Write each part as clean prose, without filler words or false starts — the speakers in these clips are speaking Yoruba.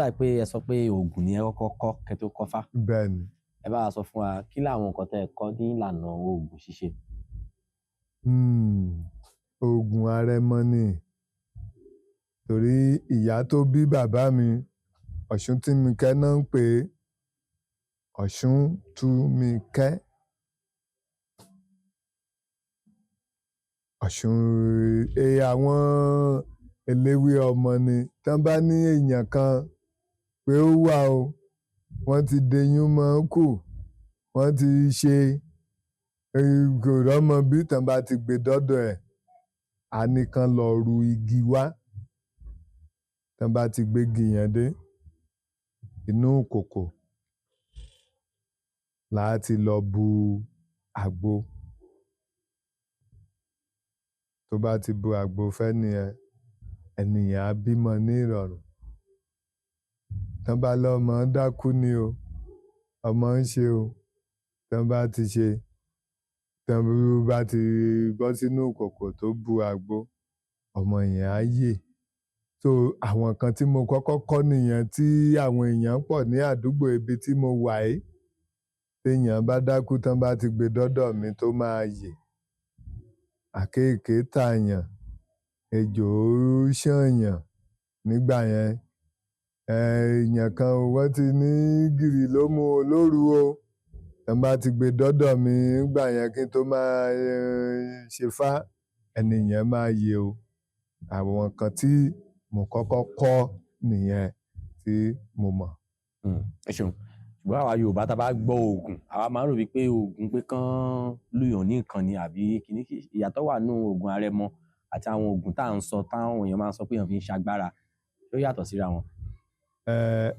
dà pé ẹ sọ pé oògùn ni ẹ kọ́kọ́ kọ́ kẹ́ tó kọ́fá. bẹ́ẹ̀ ni. Ẹ bá wa sọ fún wa kí làwọn nǹkan tẹ́ ẹ kọ́ ní ìlànà oògùn ṣíṣe. Oògùn arẹmọ ni, torí ìyá tó bí bàbá mi Ọ̀ṣuntúnmikẹ́ náà ń pè é, Ọ̀ṣuntúnmikẹ́. Àwọn eléwé ọmọ ni tán bá ní èèyàn kan pé ó wà o, wọ́n ti deyín mọ́ kù, wọ́n ti ṣe kò rọ́mọ bí, tán bá ti gbé dọ́dọ̀ ẹ̀ á ní kán lọ ru igi wá. Tán bá ti gbégi yẹn dé inú ìkòkò là á ti lọ bu àgbo. Tó bá ti bu àgbo fẹ́niyẹn, ẹniyẹn á bímọ ní ìrọ̀rùn. Tán bá lọ́mọ dákú ni o, ọmọ ń ṣe o, tán bá ti ṣe, tán bá ti bọ́ sínú ìkòkò tó bu àgbo, ọmọ yẹn á yè. So àwọn nǹkan tí mo kọ́kọ́ kọ́ nìyẹn, tí àwọn èèyàn pọ̀ ní àdúgbò ibi tí mo wà yìí. Téèyàn bá dákú tán bá ti gbé dọ́dọ̀ mi tó máa yè. Àkéèké tààyàn, ejò ṣànyàn nígbà yẹn. Èèyàn kan wọ́n ti ní gìrì ló mú o lóru o. Tán bá ti gbé dọ́dọ̀ mi nígbà yẹn kí n tó máa ṣefá, ẹni yẹn máa yè o. Àwọn nǹkan tí mo kọ́kọ́ kọ́ nìyẹn tí mo mọ̀. Ẹ ṣeun. Ṣùgbọ́n àwa Yorùbá tá a bá gbọ́ oògùn, àwa máa ń rò wípé oògùn pé kán lùyàn ní nǹkan ni àbí kíní. Ìyàtọ̀ wà nínú oògùn arẹmọ àti àwọn oògùn tá à ń sọ táwọn èèyàn máa ń sọ pé èèyàn fi ń ṣagbára. Ó yàtọ̀ síra wọn.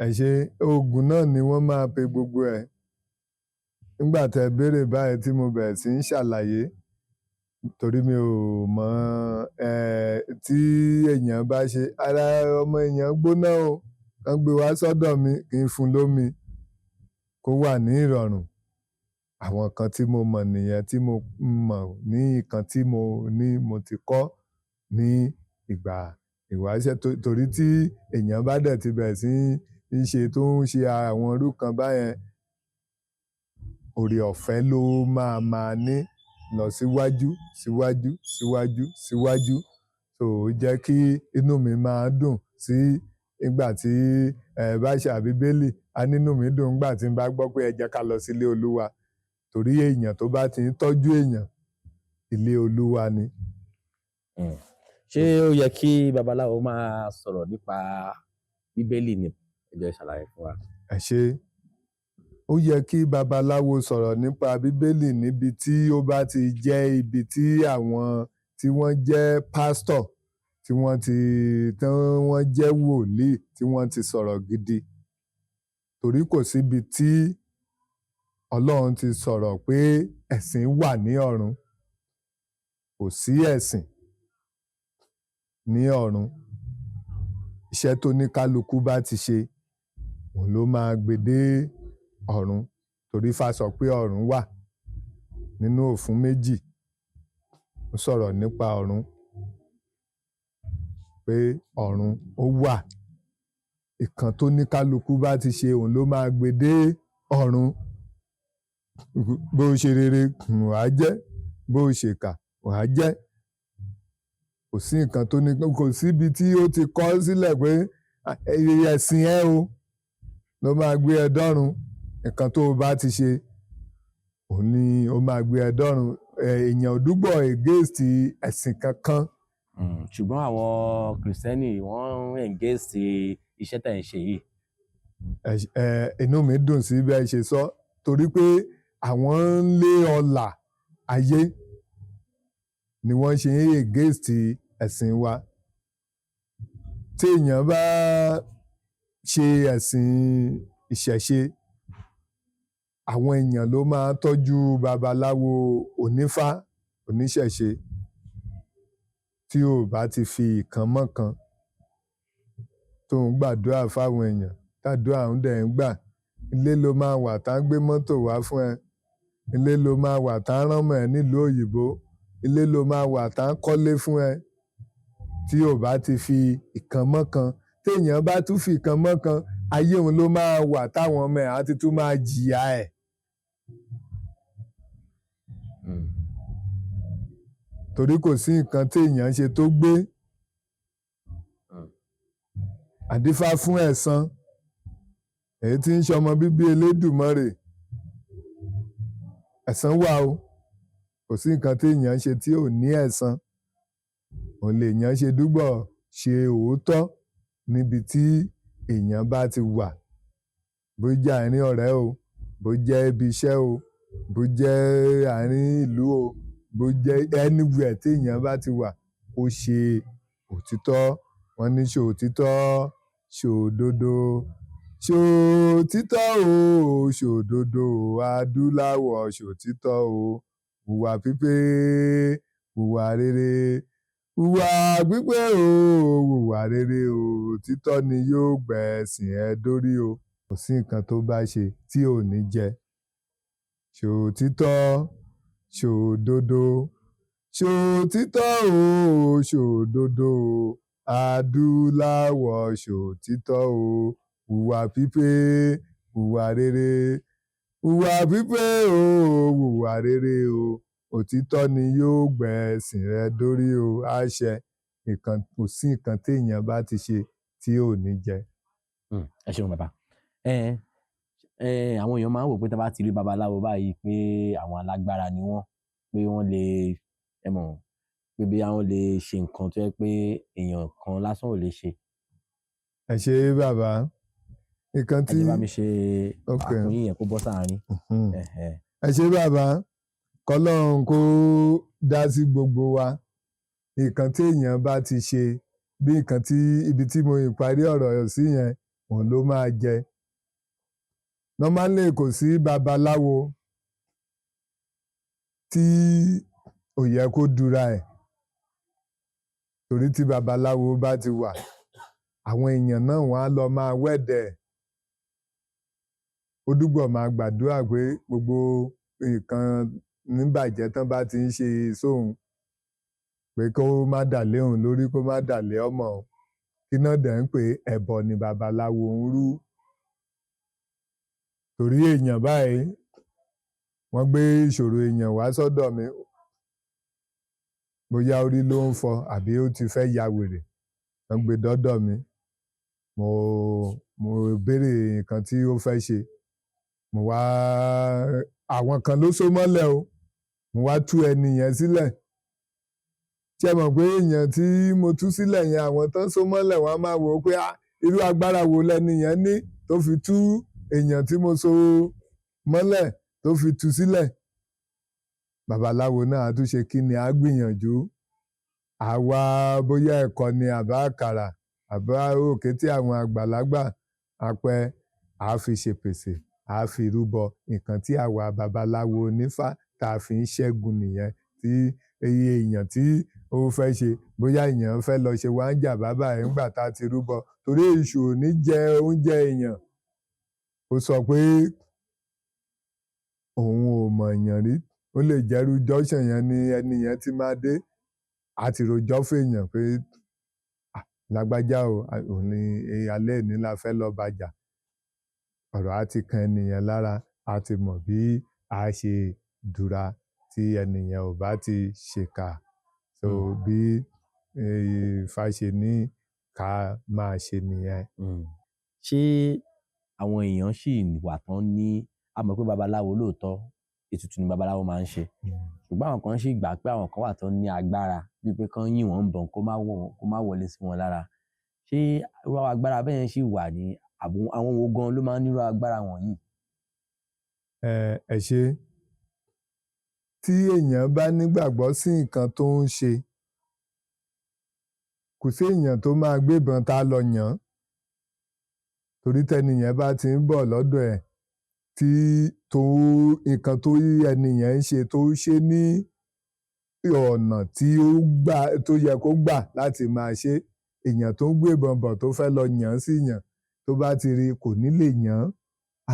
Ẹ ṣe oògùn náà ni wọ́n máa pe gbogbo ẹ̀. Nígbà tẹ́ béèrè báyìí tí mo bẹ̀rẹ̀ sí ń ṣàlàyé, torí mi ò mọ̀ tí èèyàn bá ṣe ara ọmọ èèyàn gbóná o, kán gbé wá sọ́dọ̀ mi kí n fún lómi kó wà ní ìrọ̀rùn. Àwọn nǹkan tí mo mọ̀ nìyẹn, tí mo mọ̀ ní nǹkan tí mo ti kọ́ ní ìgbà ìwáṣẹ̀. Torí tí èèyàn bá dẹ̀ ti bẹ̀rẹ̀ sí ń ṣe tó ń ṣe àwọn irú kan báyẹn, oore ọ̀fẹ́ ló máa ní lọ síwájú síwájú síwájú síwájú. So ó jẹ́ kí inú mi máa dùn sí ìgbà tí bá ṣe Bíbélì, á nínú mi dùn nígbà tí n bá gbọ́ pé ẹ jẹ́ ká lọ sílé Olúwa. Torí èèyàn tó bá ti ń tọ́jú èèyàn, ilé Olúwa ni. Ṣé ó yẹ kí babaláwo máa sọ̀rọ̀ nípa Bíbélì ni? Ẹ jẹ́ ṣàlàyé fún wa. Ẹ ṣé. Ó yẹ kí babaláwo sọ̀rọ̀ nípa Bíbélì níbi tí ó bá ti jẹ́ ibi tí àwọn tí wọ́n jẹ́ pásítọ̀, tí wọ́n jẹ́ wòlíì, tí wọ́n ti sọ̀rọ̀ gidi. Torí kò síbi tí Ọlọ́run ti sọ̀rọ̀ pé ẹ̀sìn wà ní ọ̀run. Kò sí ẹ̀sìn ní ọ̀run. Iṣẹ́ tó ní kálukú bá ti ṣe, òun ló máa gbé dé ọ̀run. Torí Ifá sọ pé ọ̀run wà nínú òfin méjì. Ó sọ̀rọ̀ nípa ọ̀run pé ọ̀run ó wà. Ìkan tó ní kálukú bá ti ṣe, òun ló máa gbé dé ọ̀run. Bó ṣe rere wàá jẹ́, bó ṣèkà wàá jẹ́. Kò sí nǹkan tó ní, kò síbi tí ó ti kọ sílẹ̀ pé ẹ̀sìn ẹ o ló máa gbé ẹ dọ́run. Nǹkan tó o bá ti ṣe, òun ni ó máa gbé ẹ dọ́run. Èèyàn ò dúgbọ̀ against ẹ̀sìn kankan. Ṣùgbọ́n àwọn Kìrìsìtẹ́nì wọ́n against iṣẹ́ tẹ̀ ń ṣe yìí. Inú mi dùn sí bí ẹ ṣe sọ, torí pé àwọn ń lé ọlà ayé ni wọ́n ṣe ń against ẹ̀sìn wa. Tí èèyàn bá ṣe ẹ̀sìn ìṣẹ̀ṣe, àwọn èèyàn ló máa tọ́jú babaláwo onífá oníṣẹ̀ṣe. Tí o bá ti fi ìkan mọ́kan tó ń gbàdúrà fáwọn èèyàn, tàdúrà ń dẹ̀ ń gbà, ilé ló máa wà tá ń gbé mọ́tò wá fún ẹ. Ilé ló máa wà tá ń ránmọ́ ẹ nílùú òyìnbó. Ilé ló máa wà tá ń kọ́lé fún ẹ. Tí o bá ti fi ìkan mọ́kan, téèyàn bá tún fi kan mọ́kan ayé òun ló máa wà táwọn ọmọ ẹ̀ á ti tún máa jìyà ẹ̀. Torí kò sí nǹkan téèyàn ṣe tó gbé. Àdífá fún ẹ̀san èyí tí ń ṣọmọ bíbí Elédùmarè. Ẹ̀san wà o, kò sí nǹkan téèyàn ṣe tí ò ní ẹ̀san. Òun lèèyàn ṣe dúgbọ̀ ṣe òótọ́ níbi tí èèyàn bá ti wà. Bó jẹ́ àárín ọ̀rẹ́ o, bó jẹ́ ibi iṣẹ́ o, bó jẹ́ àárín ìlú o, bó jẹ́ anywhere téèyàn bá ti wà, ó ṣe òtítọ́. Wọ́n ní ṣòtítọ́, ṣòdodo, ṣòtítọ́ o, ṣòdodo adúláwọ̀ ṣòtítọ́ o. Hùwà pípé, hùwà rere, hùwà pípé o, hùwà rere o. Òtítọ́ ni yóò gbẹ̀sìn ẹ dórí o. Kò sí nǹkan tó bá ṣe tí ò ní jẹ. Ṣòtítọ́, ṣòdodo, ṣòtítọ́ o, ṣòdodo o. Adúláwọ̀ ṣòtítọ́ o. Hùwà pípé, hùwà rere, hùwà pípé o, hùwà rere o. Òtítọ́ ni yóò gbẹ̀sìn rẹ dórí o. Àṣẹ. Kò sí nǹkan téèyàn bá ti ṣe tí ò ní jẹ. Ẹ ṣeun bàbá. Àwọn èèyàn máa ń wò pé tí wọ́n bá ti rí babaláwo báyìí pé àwọn alágbára ni wọ́n, pé wọ́n lè pé bí àwọn lè ṣe nǹkan tó yẹ pé èèyàn kan lásán ò lè ṣe. Ẹ ṣé bàbá. Nǹkan tí ẹ jẹ́ bá mi ṣe àkúnyìn yẹn kó bọ́ sáàárín. Ẹ ṣé bàbá. Kọ́lọ́run kó dá sí gbogbo wa. Nǹkan tí èèyàn bá ti ṣe bí nǹkan tí ibi tí mo ìparí ọ̀rọ̀ sí yẹn òun ló máa jẹ. Normally kò sí babaláwo tí ò yẹ kó dúra ẹ̀. Torí tí babaláwo bá ti wà, àwọn èèyàn náà wọ́n á lọ máa wẹ́dẹ̀. Ó dúgbọ̀ máa gbàdúrà pé gbogbo nǹkan níbàjẹ́ tán bá ti ń ṣe sóhun pé kó má dà lé òun lórí, kó má dà lé ọmọ òun. Kí náà dẹ̀ ń pè ẹbọ ni babaláwo ń rú. Torí èèyàn báyìí wọ́n gbé ìṣòro èèyàn wá sọ́dọ̀ mi, bóyá orí ló ń fọ́ àbí ó ti fẹ́ ya wèrè, wọ́n gbé dọ́dọ̀ mi. Mo béèrè nǹkan tí ó fẹ́ ṣe. Àwọn kan ló so mọ́lẹ̀ o. Mo wá tú ẹni yẹn sílẹ̀. Ṣé ẹ mọ̀ pé èèyàn tí mo tú sílẹ̀ yẹn, àwọn tán so mọ́lẹ̀ wọ́n á máa wò ó pé irú agbára wo lẹni yẹn ní tó fi tú èèyàn tí mo so mọ́lẹ̀ tó fi tú sílẹ̀. Babaláwo náà á tún ṣe kí ni, á gbìyànjú. Àwa bóyá ẹ̀kọ ni àbá àkàrà àbá òkè tí àwọn àgbàlagbà apẹ á fi ṣe pèsè, á fi rúbọ. Nǹkan tí àwa babaláwo onífá tá a fi ń ṣẹ́gun nìyẹn. Tí èèyàn tí ó fẹ́ ṣe, bóyá èèyàn fẹ́ lọ ṣe wáńjà bàbá ẹ̀ ńgbà tá a ti rúbọ. Torí èṣù ò ní jẹ oúnjẹ èèyàn. Ó sọ pé òun ò mọ̀ èèyàn rí. Ó lè jẹ́rú junction yẹn ni ẹni yẹn ti máa dé. A ti rojọ́ fèèyàn pé lágbájá o, òun ni alẹ́ òní la fẹ́ lọ bàjà. Ọ̀rọ̀ á ti kan ẹni yẹn lára, á ti mọ̀ bí a ṣe dúra tí ẹni yẹn ò bá ti ṣèkà. So bí Ifá ṣe ní ká máa ṣe nìyẹn. Ṣé àwọn èèyàn ṣì wà tán ní, a mọ̀ pé babaláwo lóòótọ́ ètùtù ni babaláwo máa ń ṣe, ṣùgbọ́n àwọn kan ṣì gbà pé àwọn kan wà tán ní agbára bíi pé kán yìn wọ́n bọ̀n kó má wọlé sí wọn lára. Ṣé irú agbára bẹ́ẹ̀ ṣì wà ní àwọn wo gan ló máa ń nírú agbára wọ̀nyí? Ẹ ṣé. Tí èèyàn bá nígbàgbọ́ sí nǹkan tó ń ṣe, kò sí èèyàn tó máa gbébọn tá lọ yàn án. Torí tẹ́ni yẹn bá ti ń bọ̀ lọ́dọ̀ ẹ̀ tí nǹkan tó ẹni yẹn ń ṣe tó ṣe ní ọ̀nà tí tó yẹ kó gbà láti máa ṣe, èèyàn tó ń gbébọn bọ̀ tó fẹ́ lọ yàn án sí yàn, tó bá ti rí kò ní lè yàn án.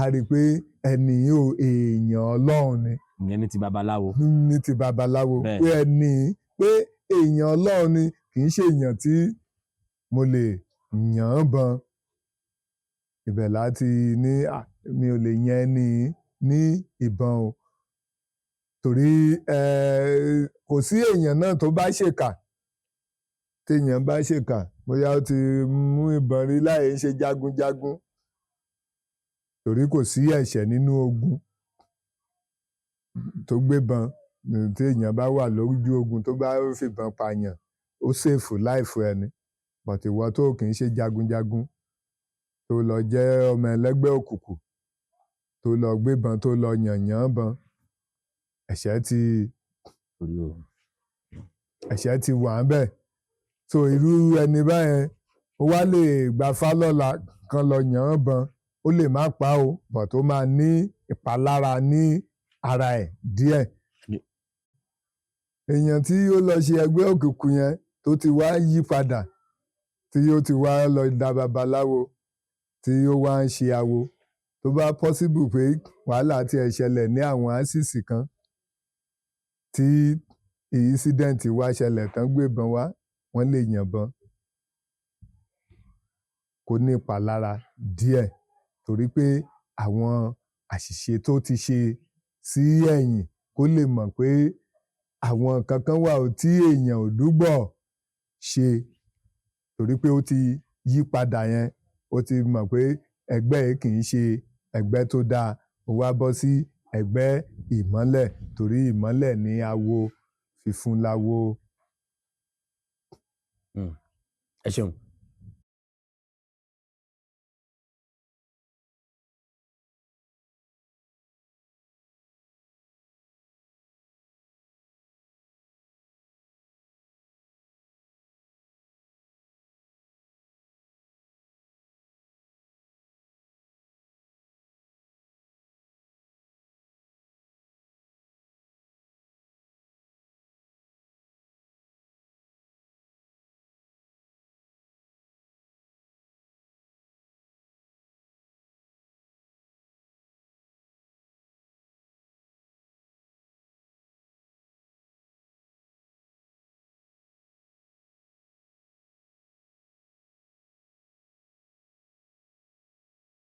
A rí i pé ẹni èèyàn Ọlọ́run ni. Ìyẹn ní ti babaláwo. Ní ti babaláwo. Pé èèyàn Ọlọ́run ni, kì í ṣe èèyàn tí mo lè yàn án bọn ibẹ̀ láti ní mi ò lè yan ẹni ní ìbọn o torí kò sí èèyàn náà tó bá ṣèkà téèyàn bá ṣèkà bóyá ó ti mú ìbọn rí láì ṣe jagunjagun torí kò sí ẹ̀ṣẹ̀ nínú ogun tó gbébọn téèyàn bá wà lójú ogun tó bá fìbọn pààyàn ó ṣèfù láìfù ẹni bọ̀tì ìwọ tó kì í ṣe jagunjagun tó lọ jẹ́ ọmọ ẹlẹ́gbẹ́ òkùnkùn tó lọ gbébọn tó lọ yànyàn bọn ẹ̀ṣẹ̀ ti wà ń bẹ̀ so irú ẹni báyẹn ó wá lè gba fálọ́la kan lọ yàn án bọn ó lè má pa o bọ̀ tó máa ní ìpalára ní ara ẹ̀ díẹ̀ èèyàn tí ó lọ ṣe ẹgbẹ́ òkùnkùn yẹn tó ti wá yí padà tí ó ti wá lọ da babaláwo tí ó wá ń ṣe awo tó bá pọ́síbù pé wàhálà tí ẹ̀ ṣẹlẹ̀ ní àwọn ásìsì kan tí ìísídẹ́ǹtì wá ṣẹlẹ̀ tán gbébọn wá wọ́n lè yànbọn kó ní ìpalára díẹ̀ torí pé àwọn àṣìṣe tó ti ṣe sí ẹ̀yìn kó lè mọ̀ pé àwọn kankan wà tí èèyàn ò dúgbọ̀ ṣe torí pé ó ti yí padà yẹn ó ti mọ̀ pé ẹgbẹ́ yìí kì í ṣe ẹgbẹ́ tó dáa ó wá bọ́ sí ẹgbẹ́ ìmọ́lẹ̀ torí ìmọ́lẹ̀ ní awo fífún láwo. Ẹ ṣeun.